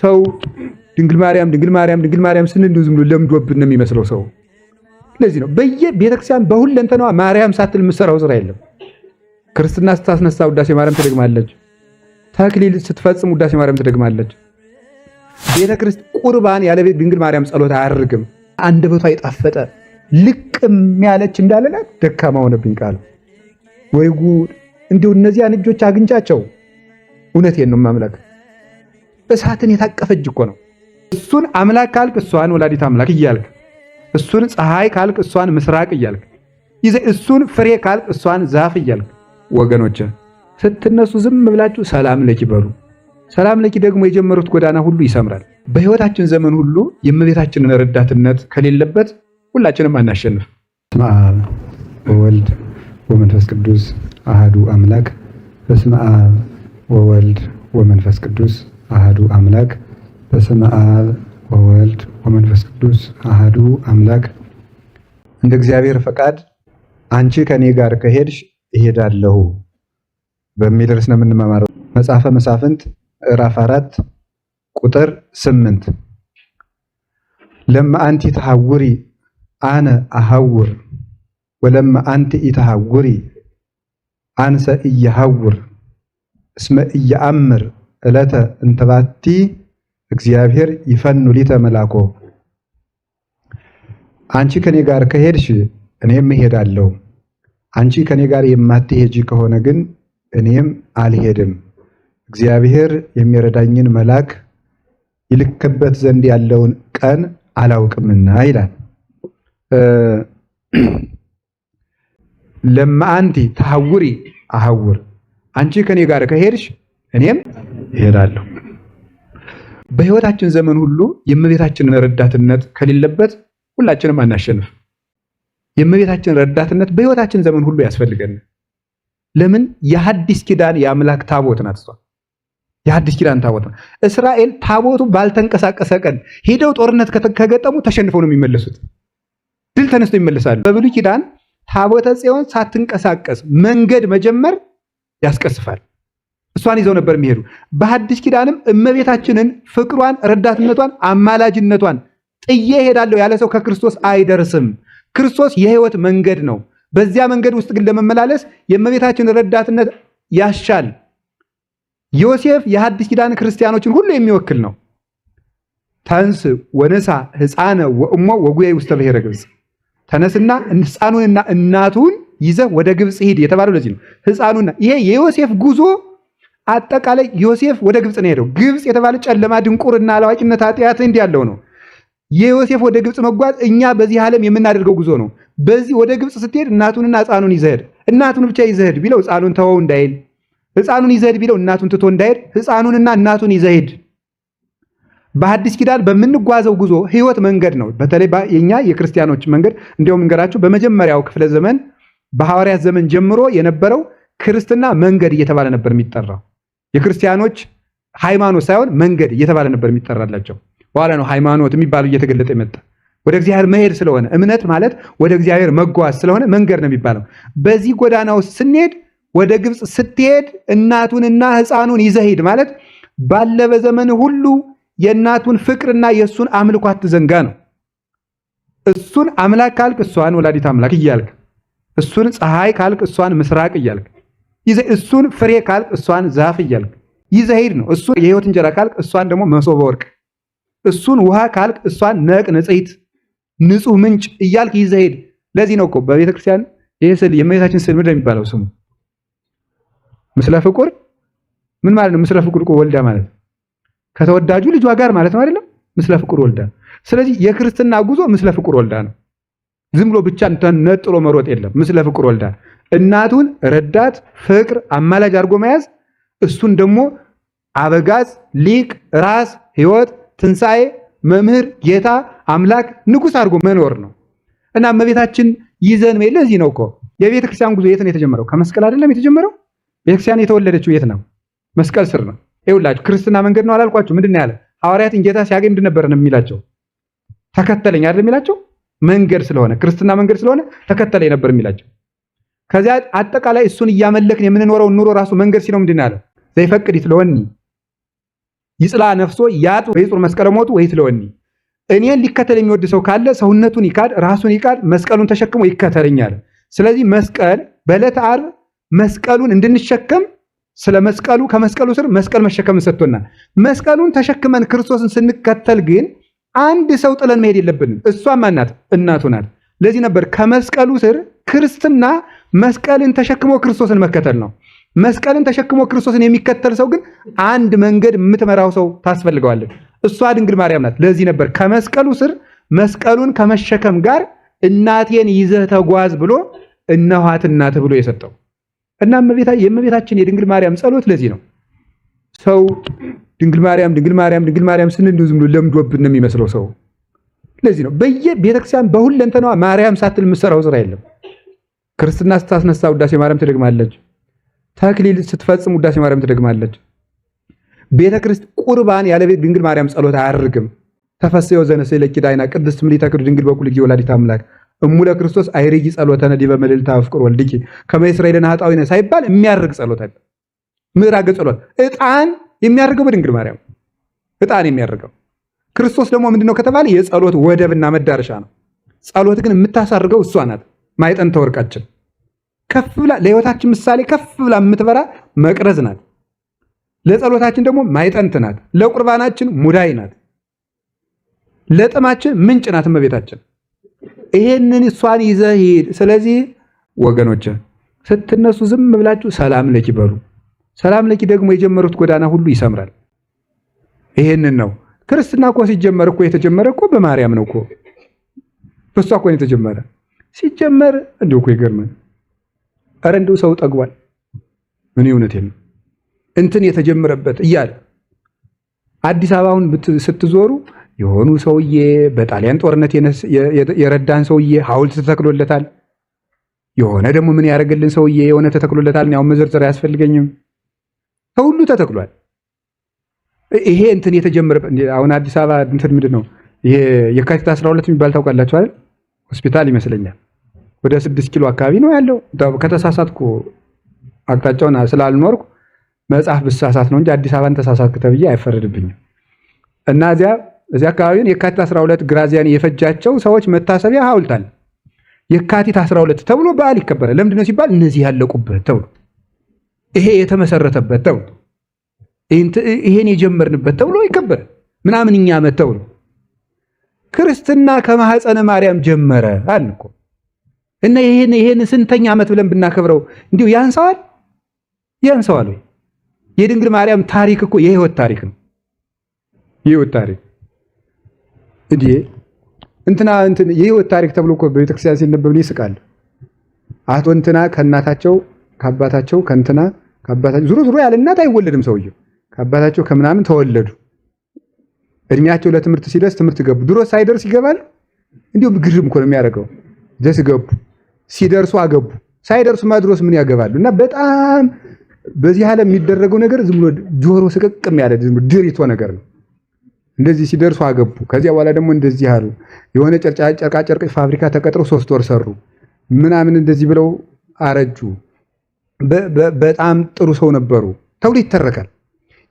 ሰው ድንግል ማርያም ስንል ዝም ብሎ ለምዶብን ነው የሚመስለው ሰው። ስለዚህ ነው በየቤተክርስቲያን በሁለንተናዋ ማርያም ሳትል የምትሰራው ስራ የለም። ክርስትና ስታስነሳ ውዳሴ ማርያም ትደግማለች። ተክሊል ስትፈጽም ውዳሴ ማርያም ትደግማለች። ቤተክርስቲያን ቁርባን ያለ ድንግል ማርያም ጸሎት አያርግም። አንደበቷ የጣፈጠ ልቅም ያለች እንዳለላት ደካማ ሆነብኝ ቃል ወይ ጉድ! እንዲሁ እነዚያን እጆች አግኝቻቸው እውነቴን ነው ማምላክ እሳትን የታቀፈ እጅ እኮ ነው። እሱን አምላክ ካልክ እሷን ወላዲት አምላክ እያልክ፣ እሱን ፀሐይ ካልክ እሷን ምስራቅ እያልክ፣ እሱን ፍሬ ካልክ እሷን ዛፍ እያልክ፣ ወገኖች ስትነሱ ዝም ብላችሁ ሰላም ለኪ በሉ። ሰላም ለኪ ደግሞ የጀመሩት ጎዳና ሁሉ ይሰምራል። በህይወታችን ዘመን ሁሉ የእመቤታችንን ረዳትነት ከሌለበት ሁላችንም አናሸንፍ። በስመ አብ ወወልድ ወመንፈስ ቅዱስ አሃዱ አምላክ። በስመ አብ ወወልድ ወመንፈስ ቅዱስ አሃዱ አምላክ። በስመ አብ ወወልድ ወመንፈስ ቅዱስ አሃዱ አምላክ። እንደ እግዚአብሔር ፈቃድ አንቺ ከኔ ጋር ከሄድሽ እሄዳለሁ በሚል ርዕስ ነው የምንማማረው። መጽሐፈ መሳፍንት ምዕራፍ 4 ቁጥር 8 ለማ አንቲ ተሐውሪ አነ አሐውር ወለማ አንቲ ኢተሐውሪ አንሰ ኢየሐውር እስመ ኢየአምር ዕለተ እንተባቲ እግዚአብሔር ይፈኑ ሊተ መላኮ። አንቺ ከኔ ጋር ከሄድሽ እኔም እሄዳለሁ፣ አንቺ ከኔ ጋር የማትሄጂ ከሆነ ግን እኔም አልሄድም፣ እግዚአብሔር የሚረዳኝን መልአክ ይልክበት ዘንድ ያለውን ቀን አላውቅምና ይላል። ለማ አንቲ ተሐውሪ አሐውር፣ አንቺ ከኔ ጋር ከሄድሽ እኔም እሄዳለሁ። በህይወታችን ዘመን ሁሉ የእመቤታችንን ረዳትነት ከሌለበት ሁላችንም አናሸንፍ። የእመቤታችን ረዳትነት በህይወታችን ዘመን ሁሉ ያስፈልገን። ለምን? የሐዲስ ኪዳን የአምላክ ታቦት ናት እሷ። የሐዲስ ኪዳን ታቦት ናት። እስራኤል ታቦቱ ባልተንቀሳቀሰ ቀን ሄደው ጦርነት ከገጠሙ ተሸንፈው ነው የሚመለሱት። ድል ተነስተው ይመለሳሉ። በብሉይ ኪዳን ታቦተ ጽዮን ሳትንቀሳቀስ መንገድ መጀመር ያስቀስፋል። እሷን ይዘው ነበር የሚሄዱ። በሐዲስ ኪዳንም እመቤታችንን ፍቅሯን፣ ረዳትነቷን፣ አማላጅነቷን ጥዬ ሄዳለሁ ያለ ሰው ከክርስቶስ አይደርስም። ክርስቶስ የህይወት መንገድ ነው። በዚያ መንገድ ውስጥ ግን ለመመላለስ የእመቤታችን ረዳትነት ያሻል። ዮሴፍ የሐዲስ ኪዳን ክርስቲያኖችን ሁሉ የሚወክል ነው። ተንስ ወነሳ ሕፃነ ወእሞ ወጉየ ውስተ ብሔረ ግብፅ፣ ተነስና ሕፃኑንና እናቱን ይዘህ ወደ ግብፅ ሂድ የተባለው ለዚህ ነው። ሕፃኑና ይሄ የዮሴፍ ጉዞ አጠቃላይ ዮሴፍ ወደ ግብፅ ነው ሄደው። ግብፅ የተባለ ጨለማ፣ ድንቁርና፣ አላዋቂነት፣ ኃጢአት እንዲህ ያለው ነው። የዮሴፍ ወደ ግብፅ መጓዝ እኛ በዚህ ዓለም የምናደርገው ጉዞ ነው። በዚህ ወደ ግብፅ ስትሄድ እናቱንና ሕፃኑን ይዘህ ሂድ። እናቱን ብቻ ይዘህ ሂድ ቢለው ሕፃኑን ተወው እንዳይል፣ ሕፃኑን ይዘህ ሂድ ቢለው እናቱን ትቶ እንዳይል፣ ሕፃኑንና እናቱን ይዘህ ሂድ። በሐዲስ ኪዳን በምንጓዘው ጉዞ ህይወት መንገድ ነው። በተለይ የኛ የክርስቲያኖች መንገድ እንዲያውም እንገራችሁ፣ በመጀመሪያው ክፍለ ዘመን በሐዋርያት ዘመን ጀምሮ የነበረው ክርስትና መንገድ እየተባለ ነበር የሚጠራው። የክርስቲያኖች ሃይማኖት ሳይሆን መንገድ እየተባለ ነበር የሚጠራላቸው። በኋላ ነው ሃይማኖት የሚባለው እየተገለጠ የመጣ። ወደ እግዚአብሔር መሄድ ስለሆነ እምነት ማለት ወደ እግዚአብሔር መጓዝ ስለሆነ መንገድ ነው የሚባለው። በዚህ ጎዳና ውስጥ ስንሄድ ወደ ግብፅ ስትሄድ እናቱንና ሕፃኑን ይዘህ ሂድ ማለት ባለ በዘመን ሁሉ የእናቱን ፍቅርና የእሱን አምልኮ አትዘንጋ ነው። እሱን አምላክ ካልክ እሷን ወላዲት አምላክ እያልክ፣ እሱን ፀሐይ ካልክ እሷን ምስራቅ እያልክ፣ እሱን ፍሬ ካልክ እሷን ዛፍ እያልክ ይዘህ ሂድ ነው። እሱን የህይወት እንጀራ ካልክ እሷን ደግሞ መሶበ ወርቅ፣ እሱን ውሃ ካልክ እሷን ነቅ ንጽሕት ንጹህ ምንጭ እያልክ ይዘህ ሂድ። ለዚህ ነው እኮ በቤተ ክርስቲያን ይሄ ስዕል የእመቤታችን ስዕል ምንድን ነው የሚባለው ስሙ? ምስለ ፍቁር ምን ማለት ነው? ምስለ ፍቁር እኮ ወልዳ ማለት ከተወዳጁ ልጇ ጋር ማለት ነው አይደለም? ምስለ ፍቁር ወልዳ። ስለዚህ የክርስትና ጉዞ ምስለ ፍቁር ወልዳ ነው። ዝም ብሎ ብቻ ነጥሎ መሮጥ የለም። ምስለ ፍቁር ወልዳ እናቱን ረዳት፣ ፍቅር፣ አማላጅ አድርጎ መያዝ፣ እሱን ደግሞ አበጋዝ፣ ሊቅ፣ ራስ፣ ህይወት፣ ትንሣኤ፣ መምህር፣ ጌታ፣ አምላክ፣ ንጉሥ አድርጎ መኖር ነው። እና እመቤታችን ይዘን ለዚህ ነው እኮ የቤተ ክርስቲያን ጉዞ የት ነው የተጀመረው? ከመስቀል አይደለም የተጀመረው? ቤተክርስቲያን የተወለደችው የት ነው? መስቀል ስር ነው። ይኸውላችሁ ክርስትና መንገድ ነው አላልኳችሁ? ምንድን ነው ያለ? ሐዋርያትን ጌታ ሲያገኝ ምንድን ነበር ነው የሚላቸው? ተከተለኝ አይደል የሚላቸው? መንገድ ስለሆነ ክርስትና መንገድ ስለሆነ ተከተለኝ ነበር የሚላቸው። ከዚያ አጠቃላይ እሱን እያመለክን የምንኖረው ኑሮ ራሱ መንገድ ሲለው ምንድን ነው ያለ? ዘይፈቅድ ይትለወኒ፣ ይጽላ ነፍሶ ያጥ ወይጹር መስቀለ ሞቱ ወይትለወኒ እኔን ሊከተል የሚወድ ሰው ካለ ሰውነቱን ይካድ ራሱን ይካድ መስቀሉን ተሸክሞ ይከተለኛል። ስለዚህ መስቀል በዕለተ ዓርብ መስቀሉን እንድንሸከም ስለ መስቀሉ ከመስቀሉ ስር መስቀል መሸከም ሰጥቶናል። መስቀሉን ተሸክመን ክርስቶስን ስንከተል ግን አንድ ሰው ጥለን መሄድ የለብንም። እሷ ማናት? እናቱ ናት። ለዚህ ነበር ከመስቀሉ ስር ክርስትና መስቀልን ተሸክሞ ክርስቶስን መከተል ነው። መስቀልን ተሸክሞ ክርስቶስን የሚከተል ሰው ግን አንድ መንገድ የምትመራው ሰው ታስፈልገዋለች። እሷ ድንግል ማርያም ናት። ለዚህ ነበር ከመስቀሉ ስር መስቀሉን ከመሸከም ጋር እናቴን ይዘህ ተጓዝ ብሎ እነኋት እናትህ ብሎ የሰጠው እና የእመቤታችን የድንግል ማርያም ጸሎት ለዚህ ነው። ሰው ድንግል ማርያም ድንግል ማርያም ድንግል ማርያም ስንል ዝም ብሎ ለምዶብን ነው የሚመስለው ሰው። ለዚህ ነው በየቤተክርስቲያን በሁለንተናዋ ማርያም ሳትል የምትሰራው ስራ የለም። ክርስትና ስታስነሳ ውዳሴ ማርያም ትደግማለች። ተክሊል ስትፈጽም ውዳሴ ማርያም ትደግማለች። ቤተክርስቲያን ቁርባን ያለ ድንግል ማርያም ጸሎት አያርግም። ተፈስዮ ዘነሰለኪ ዳይና ቅድስት ምልዕተ ክብር ድንግል በኩል ጊዜ ወላዲተ አምላክ እሙለ ክርስቶስ አይሬጂ ጸሎተነ ዲበ መልዕልተ አፍቅር ወልድኪ ከመ ይስረይለነ ኃጣውኢነ ሳይባል የሚያርግ ጸሎት አለ። ምዕራገ ጸሎት ዕጣን የሚያርገው በድንግል ማርያም ዕጣን የሚያርገው ክርስቶስ ደግሞ ምንድነው ከተባለ የጸሎት ወደብና መዳረሻ ነው። ጸሎት ግን የምታሳርገው እሷ ናት። ማዕጠንተ ወርቃችን ከፍ ብላ ለሕይወታችን ምሳሌ ከፍ ብላ የምትበራ መቅረዝ ናት። ለጸሎታችን ደግሞ ማዕጠንት ናት። ለቁርባናችን ሙዳይ ናት። ለጥማችን ምንጭ ናት እመቤታችን። ይሄንን እሷን ይዘህ ሂድ። ስለዚህ ወገኖች ስትነሱ ዝም ብላችሁ ሰላም ለኪ በሉ። ሰላም ለኪ ደግሞ የጀመሩት ጎዳና ሁሉ ይሰምራል። ይሄንን ነው ክርስትና እኮ ሲጀመር እኮ የተጀመረ እኮ በማርያም ነው እኮ በሷ እኮ ነው የተጀመረ። ሲጀመር እንደው እኮ ይገርማል። ኧረ እንደው ሰው ጠግቧል። ምን እውነቴን ነው እንትን የተጀመረበት እያለ አዲስ አበባውን ስትዞሩ የሆኑ ሰውዬ በጣሊያን ጦርነት የረዳን ሰውዬ ሐውልት ተተክሎለታል። የሆነ ደግሞ ምን ያደርግልን ሰውዬ የሆነ ተተክሎለታል። ያው መዘርዘር አያስፈልገኝም። ሁሉ ተተክሏል። ይሄ እንትን የተጀመረበት አሁን አዲስ አበባ እንትን ምንድነው ይሄ የካቲት 12 የሚባል ታውቃላችሁ አይደል? ሆስፒታል ይመስለኛል ወደ 6 ኪሎ አካባቢ ነው ያለው። ከተሳሳትኩ አቅጣጫውን ስላልኖርኩ መጽሐፍ ብሳሳት ነው እንጂ አዲስ አበባን ተሳሳትኩ ተብዬ አይፈረድብኝም። እና እዚያ አካባቢን የካቲት 12 ግራዚያን የፈጃቸው ሰዎች መታሰቢያ ሐውልት አለ። የካቲት 12 ተብሎ በዓል ይከበራል። ለምንድን ነው ሲባል እነዚህ ያለቁበት ተብሎ ይሄ የተመሰረተበት ተብሎ ይሄን የጀመርንበት ተብሎ ይከበራል። ምናምንኛ ዓመት ተብሎ ክርስትና ከማህፀነ ማርያም ጀመረ አልን እኮ እና ይሄን ስንተኛ ዓመት ብለን ብናከብረው እንዲሁ ያንሰዋል ወይ? የድንግል ማርያም ታሪክ እኮ የህይወት ታሪክ ነው። የህይወት ታሪክ እንትና የህይወት ታሪክ ተብሎ እኮ በቤተክርስቲያን ሲነበብ ይስቃል። አቶ እንትና ከእናታቸው ከአባታቸው ከእንትና ከአባታቸው ዙሮ ያለ እናት አይወለድም ሰውየው ከአባታቸው ከምናምን ተወለዱ። እድሜያቸው ለትምህርት ሲደርስ ትምህርት ገቡ። ድሮ ሳይደርስ ይገባል። እንዲሁም ግርም እኮ ነው የሚያደርገው። ደስ ገቡ፣ ሲደርሱ አገቡ፣ ሳይደርሱ ማድሮስ ምን ያገባሉ? እና በጣም በዚህ ዓለም የሚደረገው ነገር ዝም ብሎ ጆሮ ስቅቅም ያለ ድሪቶ ነገር ነው። እንደዚህ ሲደርሱ አገቡ። ከዚያ በኋላ ደግሞ እንደዚህ አሉ። የሆነ ጨርቃ ጨርቅ ፋብሪካ ተቀጥረው 3 ወር ሰሩ ምናምን እንደዚህ ብለው አረጁ። በጣም ጥሩ ሰው ነበሩ ተብሎ ይተረካል።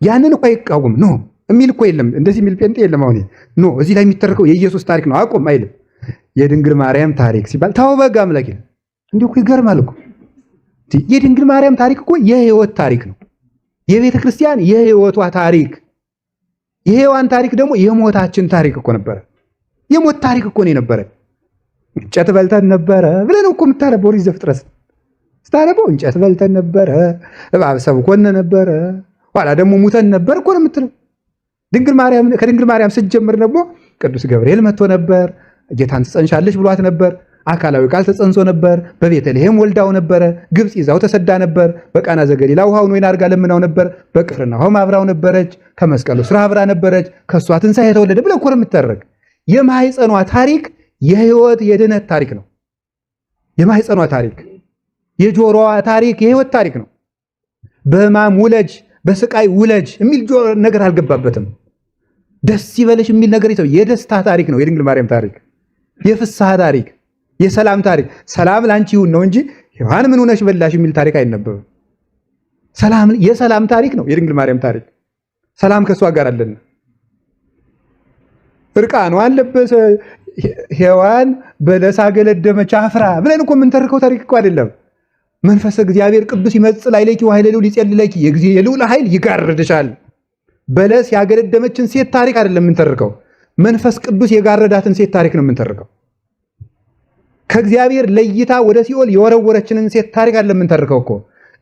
ያንን እኮ አይቃወም ኖ የሚል እኮ የለም። እንደዚህ የሚል ጴንጤ የለም። አሁን ኖ እዚህ ላይ የሚተረከው የኢየሱስ ታሪክ ነው አቆም አይልም። የድንግል ማርያም ታሪክ ሲባል ታው በጋ አምላክ ይላል። እንዲሁ እኮ ይገርማል እኮ የድንግል ማርያም ታሪክ እኮ የህይወት ታሪክ ነው። የቤተ ክርስቲያን የህይወቷ ታሪክ፣ የሔዋን ታሪክ ደግሞ የሞታችን ታሪክ እኮ ነበረ። የሞት ታሪክ እኮ ነው የነበረ። እንጨት በልተን ነበረ ብለን እኮ የምታነበው ኦሪት ዘፍጥረት ስታነበው እንጨት በልተን ነበረ፣ እባብ ሰብኮን ነበረ፣ ኋላ ደግሞ ሙተን ነበር እኮ ነው የምትለው። ከድንግል ማርያም ስትጀምር ደግሞ ቅዱስ ገብርኤል መጥቶ ነበር፣ ጌታን ትጸንሻለች ብሏት ነበር። አካላዊ ቃል ተጸንሶ ነበር። በቤተልሔም ወልዳው ነበረ። ግብፅ ይዛው ተሰዳ ነበር። በቃና ዘገሊላ ውሃውን ወይን አድርጋ ለምናው ነበር። በቅፍርናሆም አብራው ነበረች። ከመስቀሉ ስራ አብራ ነበረች። ከእሷ ትንሣኤ የተወለደ ብለህ እኮ ነው የምትተረክ። የማህፀኗ ታሪክ የህይወት የድነት ታሪክ ነው። የማህፀኗ ታሪክ፣ የጆሮዋ ታሪክ የህይወት ታሪክ ነው። በሕማም ውለጅ በስቃይ ውለጅ የሚል ነገር አልገባበትም። ደስ ይበለሽ የሚል ነገር ይተው። የደስታ ታሪክ ነው የድንግል ማርያም ታሪክ፣ የፍስሐ ታሪክ፣ የሰላም ታሪክ። ሰላም ላንቺ ይሁን ነው እንጂ ሔዋን ምን ሆነሽ በላሽ የሚል ታሪክ አይነበብም። የሰላም ታሪክ ነው የድንግል ማርያም ታሪክ። ሰላም ከእሷ ጋር አለን። እርቃኗን ለበሰ ሔዋን በለስ አገለደመች አፍራ ብለን እኮ የምንተርከው ታሪክ እኮ አይደለም። መንፈሰ እግዚአብሔር ቅዱስ ይመጽእ ላዕሌኪ ወኃይለ ልዑል ይጼልለኪ፣ የልዑል ኃይል ይጋርድሻል። በለስ ያገለደመችን ሴት ታሪክ አይደለም የምንተርከው። መንፈስ ቅዱስ የጋረዳትን ሴት ታሪክ ነው የምንተርከው። ከእግዚአብሔር ለይታ ወደ ሲኦል የወረወረችንን ሴት ታሪክ አይደለም የምንተርከው እኮ።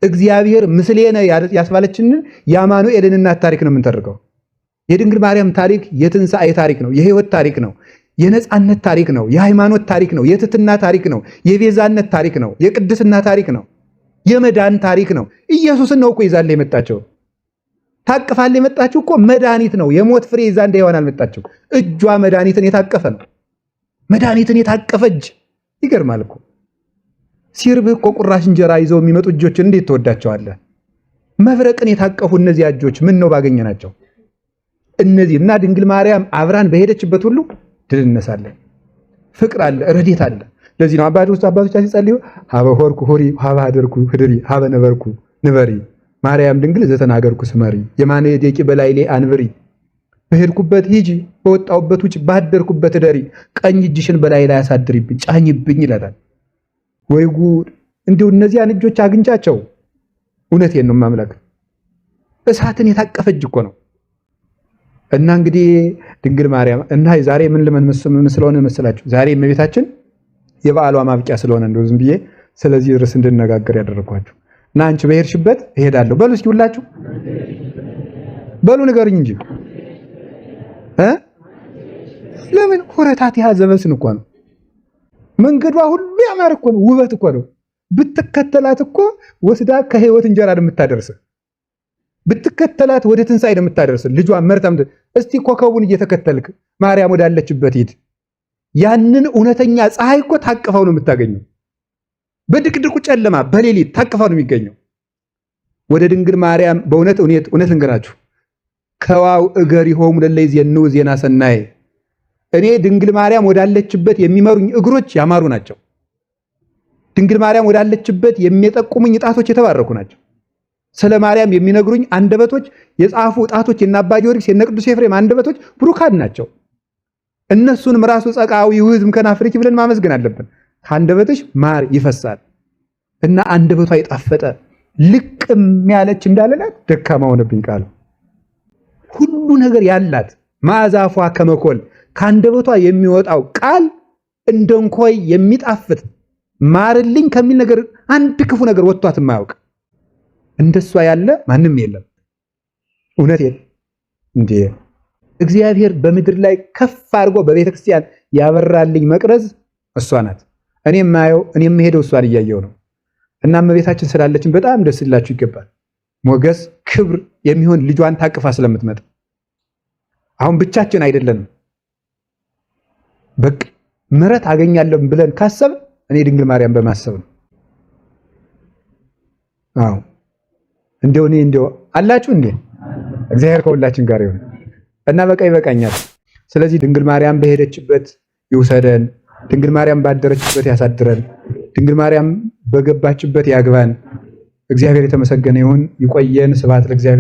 እግዚአብሔር ምስሌነ ያስባለችንን የአማኑኤልን እናት ታሪክ ነው የምንተርከው። የድንግል ማርያም ታሪክ የትንሣኤ ታሪክ ነው። የሕይወት ታሪክ ነው። የነፃነት ታሪክ ነው። የሃይማኖት ታሪክ ነው። የትሕትና ታሪክ ነው። የቤዛነት ታሪክ ነው። የቅድስና ታሪክ ነው። የመዳን ታሪክ ነው። ኢየሱስን ነው እኮ ይዛለ የመጣቸው። ታቅፋለ የመጣችው እኮ መድኃኒት ነው። የሞት ፍሬ ይዛ እንደ ሔዋን አልመጣችው። እጇ መድኃኒትን የታቀፈ ነው። መድኃኒትን የታቀፈ እጅ። ይገርማል እኮ። ሲርብህ እኮ ቁራሽ እንጀራ ይዘው የሚመጡ እጆችን እንዴት ትወዳቸዋለህ? መብረቅን የታቀፉ እነዚህ እጆች ምን ነው ባገኘናቸው? እነዚህ እና ድንግል ማርያም አብራን በሄደችበት ሁሉ ድል እነሳለን። ፍቅር አለ፣ ረድኤት አለ። ለዚህ ነው አባቶቻችን ሲጸልዩ ሀበ ሆርኩ ሆሪ ሀበ ሀደርኩ ህድሪ ሀበ ነበርኩ ንበሪ ማርያም ድንግል ዘተናገርኩ ስመሪ የማነ የደቂ በላይሌ አንብሪ። በሄድኩበት ሂጂ፣ በወጣሁበት ውጭ፣ ባደርኩበት እደሪ፣ ቀኝ እጅሽን በላይ ላይ አሳድሪብኝ፣ ጫኝብኝ ይላታል። ወይ ጉድ! እንዲሁ እነዚያን እጆች አግኝቻቸው። እውነቴን ነው ማምላክ። እሳትን የታቀፈ እጅ እኮ ነው። እና እንግዲህ ድንግል ማርያም እና ዛሬ ምን ምን ስለሆነ መሰላችሁ? ዛሬ እመቤታችን የበዓሏ ማብቂያ ስለሆነ እንደው ዝም ብዬ ስለዚህ ርዕስ እንድነጋገር ያደረኳችሁ እና አንቺ በሄድሽበት እሄዳለሁ በሉ። እስኪ ሁላችሁ በሉ ንገሩኝ እንጂ ለምን ኮረታት የያዘ መስን እኮ ነው። መንገዷ ሁሉ ያማረ እኮ ነው። ውበት እኮ ነው። ብትከተላት እኮ ወስዳ ከህይወት እንጀራ የምታደርስ ብትከተላት ወደ ትንሣኤ የምታደርስ ልጇን መርታም። እስቲ ኮከቡን እየተከተልክ ማርያም ወዳለችበት ሂድ። ያንን እውነተኛ ፀሐይ እኮ ታቅፈው ነው የምታገኘው። በድቅድቁ ጨለማ በሌሊት ታቅፈው ነው የሚገኘው። ወደ ድንግል ማርያም በእውነት እውነት ልንገራችሁ ከዋው እገሪሆሙ ለእለ ይዜንው ዜና ሰናየ። እኔ ድንግል ማርያም ወዳለችበት የሚመሩኝ እግሮች ያማሩ ናቸው። ድንግል ማርያም ወዳለችበት የሚጠቁሙኝ ጣቶች የተባረኩ ናቸው። ስለ ማርያም የሚነግሩኝ አንደበቶች የጻፉ ጣቶች የነ አባ ጊዮርጊስ የነ ቅዱስ ኤፍሬም አንደበቶች ብሩካን ናቸው። እነሱንም ራሱ ጸቃዊ ውህዝም ከናፍርኪ ብለን ማመስገን አለብን። ከአንደበትሽ ማር ይፈሳል እና አንደበቷ የጣፈጠ ልቅም ያለች እንዳለላት ደካማ ሆነብኝ ቃል ሁሉ ነገር ያላት ማዛፏ ከመኮል ከአንደበቷ የሚወጣው ቃል እንደ እንኮይ የሚጣፍጥ ማርልኝ ከሚል ነገር አንድ ክፉ ነገር ወጥቷት የማያውቅ እንደሷ ያለ ማንም የለም። እውነት እንዴ! እግዚአብሔር በምድር ላይ ከፍ አድርጎ በቤተ ክርስቲያን ያበራልኝ መቅረዝ እሷ ናት። እኔ የምሄደው እሷን እያየው ነው። እና እመቤታችን ስላለችን በጣም ደስ ሊላችሁ ይገባል። ሞገስ ክብር የሚሆን ልጇን ታቅፋ ስለምትመጣ አሁን ብቻችን አይደለንም። በቃ ምሕረት አገኛለሁ ብለን ካሰብ እኔ ድንግል ማርያም በማሰብ ነው። አዎ እንደው አላችሁ እንዴ? እግዚአብሔር ከሁላችን ጋር ይሁን እና በቃ ይበቃኛል። ስለዚህ ድንግል ማርያም በሄደችበት ይውሰደን። ድንግል ማርያም ባደረችበት ያሳድረን። ድንግል ማርያም በገባችበት ያግባን። እግዚአብሔር የተመሰገነ ይሁን። ይቆየን። ስብሐት ለእግዚአብሔር።